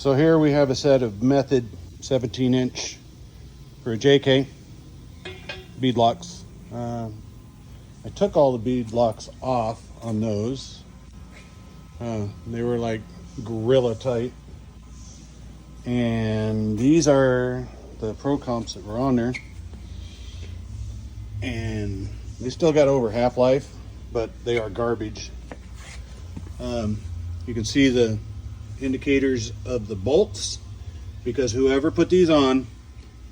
So here we have a set of Method 17-inch for a JK bead locks. I took all the bead locks off on those. They were like gorilla tight. And these are the Pro Comps that were on there. And they still got over half-life, but they are garbage. You can see the indicators of the bolts because whoever put these on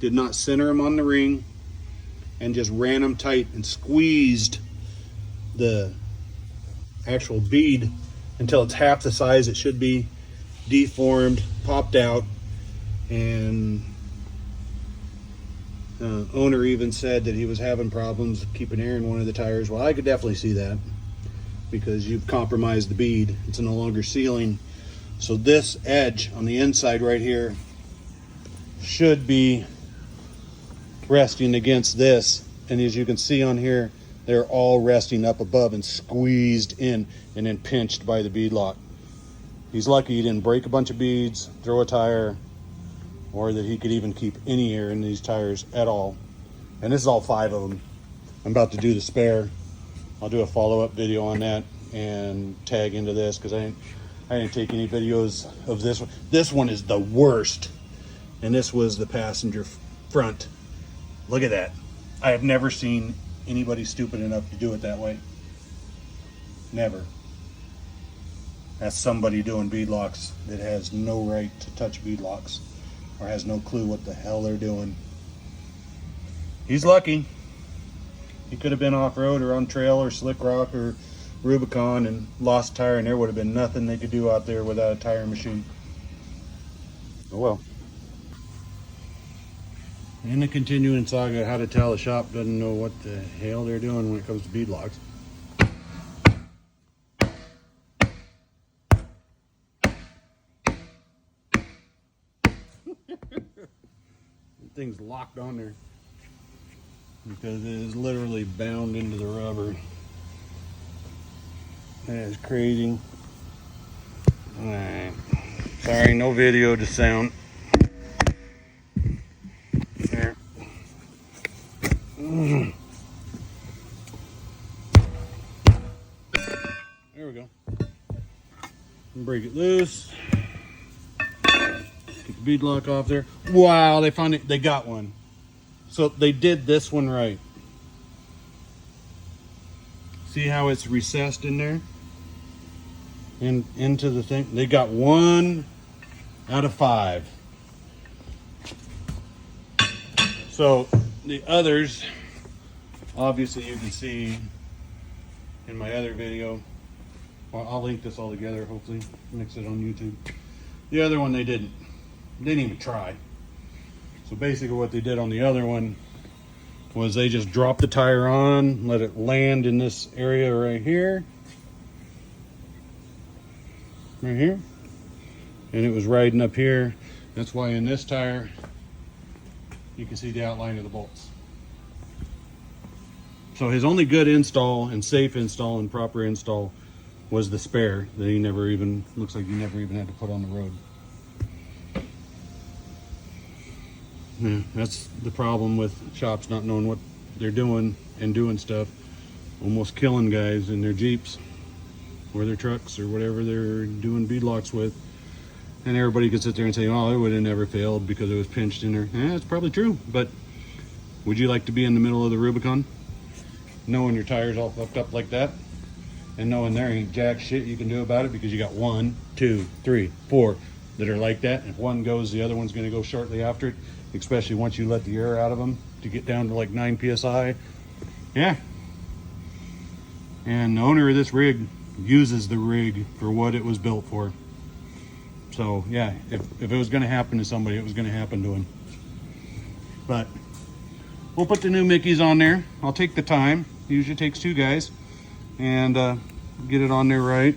did not center them on the ring and just ran them tight and squeezed the actual bead until it's half the size it should be, deformed, popped out, and owner even said that he was having problems keeping air in one of the tires. Well, I could definitely see that because you've compromised the bead. It's no longer sealing. So this edge on the inside right here should be resting against this. And as you can see on here, they're all resting up above and squeezed in and then pinched by the bead lock. He's lucky he didn't break a bunch of beads, throw a tire, or that he could even keep any air in these tires at all. And this is all 5 of them. I'm about to do the spare. I'll do a follow-up video on that and tag into this because I didn't take any videos of this one. This one is the worst. And this was the passenger front. Look at that. I have never seen anybody stupid enough to do it that way. Never. That's somebody doing bead locks that has no right to touch bead locks or has no clue what the hell they're doing. He's lucky. He could have been off-road or on trail or slick rock or Rubicon and lost a tire, and there would have been nothing they could do out there without a tire machine. Oh well. In the continuing saga, how to tell a shop doesn't know what the hell they're doing when it comes to bead locks. The thing's locked on there because it is literally bound into the rubber. That is crazy. Alright. Sorry, no video to sound. There. There we go. Break it loose. Get the bead lock off there. Wow, they found it. They got one. So they did this one right. See how it's recessed in there? Into the thing. They got 1 out of 5. So the others, obviously you can see in my other video. Well, I'll link this all together, hopefully mix it on YouTube. The other one they didn't even try. So basically what they did on the other one was they just dropped the tire on, let it land in this area right here. Right here. And it was riding up here. That's why in this tire, you can see the outline of the bolts. So his only good install and safe install and proper install was the spare that he never even, looks like he never even had to put on the road. Yeah, that's the problem with shops not knowing what they're doing and doing stuff. Almost killing guys in their Jeeps or their trucks or whatever they're doing bead locks with. And everybody could sit there and say, oh, it would have never failed because it was pinched in there. Yeah, it's probably true, but would you like to be in the middle of the Rubicon knowing your tires all fucked up like that and knowing there ain't jack shit you can do about it because you got 1, 2, 3, 4 that are like that? If one goes, the other one's going to go shortly after it, especially once you let the air out of them to get down to like 9 psi. Yeah. And the owner of this rig uses the rig for what it was built for. So yeah, if it was going to happen to somebody, it was going to happen to him. But we'll put the new Mickeys on there. I'll take the time. It usually takes 2 guys, and get it on there right.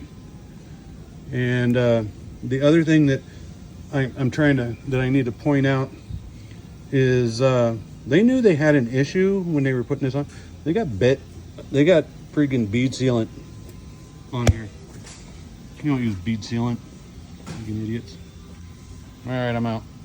And the other thing that that I need to point out is they knew they had an issue when they were putting this on. They got freaking bead sealant on here. You don't use bead sealant, you idiots. All right, I'm out.